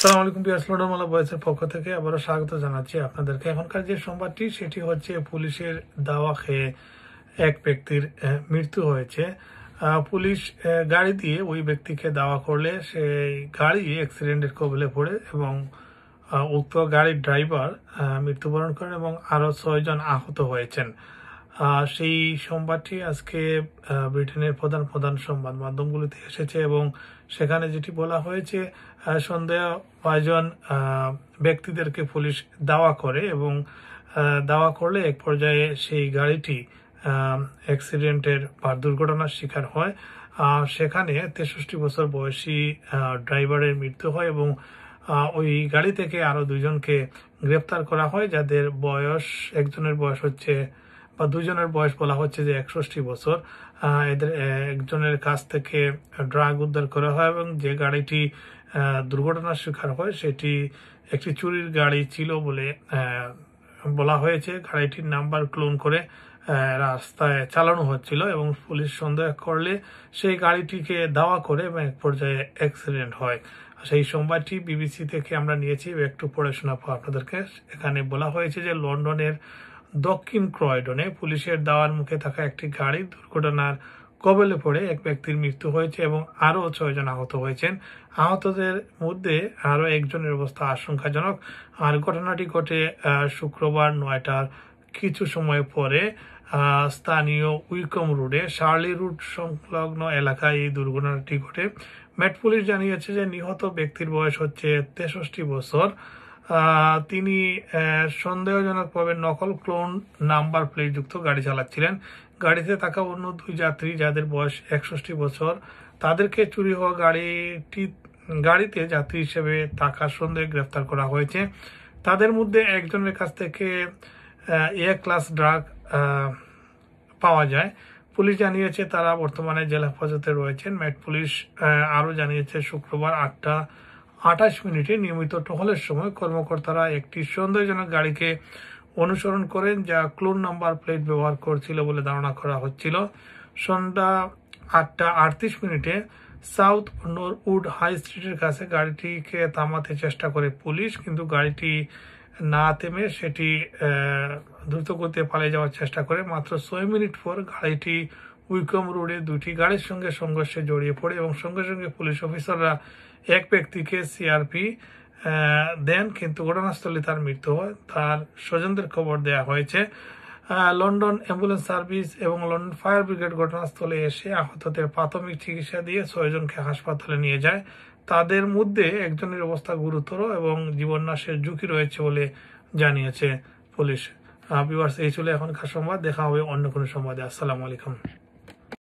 আসসালামু আলাইকুম লন্ডনমালা বয়েসের পক্ষ থেকে আবারও স্বাগত জানাচ্ছি আপনাদেরকে। এখনকার যে সংবাদটি সেটি হচ্ছে পুলিশের দাওয়া খেয়ে এক ব্যক্তির মৃত্যু হয়েছে। পুলিশ গাড়ি দিয়ে ওই ব্যক্তিকে দাওয়া করলে সেই গাড়ি অ্যাক্সিডেন্টের কবলে পড়ে এবং উক্ত গাড়ির ড্রাইভার মৃত্যুবরণ করেন এবং আরও 6 জন আহত হয়েছেন। সেই সংবাদটি আজকে ব্রিটেনের প্রধান প্রধান সংবাদ মাধ্যমগুলিতে এসেছে এবং সেখানে যেটি বলা হয়েছে সন্দেহভাজন ব্যক্তিদেরকে পুলিশ দাওয়া করে এবং দাওয়া করলে এক পর্যায়ে সেই গাড়িটি অ্যাক্সিডেন্টের বা দুর্ঘটনার শিকার হয়। সেখানে 63 বছর বয়সী ড্রাইভারের মৃত্যু হয় এবং ওই গাড়ি থেকে আরো 2 জনকে গ্রেপ্তার করা হয়, যাদের বয়স একজনের বয়স হচ্ছে বা 2 জনের বয়স বলা হচ্ছে যে 61 বছর। এদের একজনের কাছ থেকে ড্রাগ উদ্ধার করা হয় এবং যে গাড়িটি দুর্ঘটনার শিকার হয় সেটি একটি চুরির গাড়ি ছিল বলে বলা হয়েছে। গাড়িটির নাম্বার ক্লোন করে রাস্তায় চালানো হচ্ছিল এবং পুলিশ সন্দেহ করলে সেই গাড়িটিকে দাওয়া করে এবং এক পর্যায়ে অ্যাক্সিডেন্ট হয়। সেই সংবাদটি বিবিসি থেকে আমরা নিয়েছি, একটু পড়ে শোনাবো আপনাদেরকে। এখানে বলা হয়েছে যে লন্ডনের দক্ষিণ ক্রয়ডনে পুলিশের দাওয়ার মুখে থাকা একটি গাড়ি দুর্ঘটনার কবলে পড়ে এক ব্যক্তির মৃত্যু হয়েছে এবং আরও 6 জন আহত হয়েছেন। আহতদের মধ্যে আরও একজনের অবস্থা আশঙ্কাজনক। আর ঘটনাটি ঘটে শুক্রবার 9টার কিছু সময় পরে স্থানীয় উইকম রোডে শার্লি রোড সংলগ্ন এলাকায় এই দুর্ঘটনাটি ঘটে। মেট পুলিশ জানিয়েছে যে নিহত ব্যক্তির বয়স হচ্ছে 63 বছর। তিনি সন্দেহজনকভাবে নকল ক্লোন নাম্বার প্লেট যুক্ত গাড়ি চালাচ্ছিলেন। গাড়িতে থাকা অন্য 2 যাত্রী, যাদের বয়স 61 বছর, তাদেরকে চুরি হওয়া গাড়িতে যাত্রী হিসেবে থাকার সন্দেহে গ্রেফতার করা হয়েছে। তাদের মধ্যে একজনের কাছ থেকে এ ক্লাস ড্রাগ পাওয়া যায়। পুলিশ জানিয়েছে তারা বর্তমানে জেলা হেফাজতে রয়েছেন। মেট পুলিশ আরও জানিয়েছে শুক্রবার 8:28 নিয়মিত টহলের সময় কর্মকর্তারা একটি সন্দেহজনক গাড়িকে অনুসরণ করেন, যা ক্লোন নাম্বার প্লেট ব্যবহার করছিল বলে ধারণা করা হচ্ছিল। সন্ধ্যা 8:38 সাউথ নরউড হাই স্ট্রিটের কাছে গাড়িটিকে থামাতে চেষ্টা করে পুলিশ, কিন্তু গাড়িটি না থেমে সেটি দ্রুত গতিতে পালিয়ে যাওয়ার চেষ্টা করে। মাত্র 6 মিনিট পর গাড়িটি উইকম রোডে 2টি গাড়ির সঙ্গে সংঘর্ষে জড়িয়ে পড়ে এবং সঙ্গে সঙ্গে পুলিশ অফিসাররা এক ব্যক্তিকে সিআরপি দেন, কিন্তু ঘটনাস্থলে তার মৃত্যু হয়। তার স্বজনদের খবর দেওয়া হয়েছে। লন্ডন অ্যাম্বুলেন্স সার্ভিস এবং লন্ডন ফায়ার ব্রিগেড ঘটনাস্থলে এসে আহতদের প্রাথমিক চিকিৎসা দিয়ে 6 জনকে হাসপাতালে নিয়ে যায়। তাদের মধ্যে একজনের অবস্থা গুরুতর এবং জীবননাশের ঝুঁকি রয়েছে বলে জানিয়েছে পুলিশ। ভিউয়ার্স, এই ছিল এখনকার সংবাদ। দেখা হবে অন্য কোনো সংবাদে। আসসালামু আলাইকুম।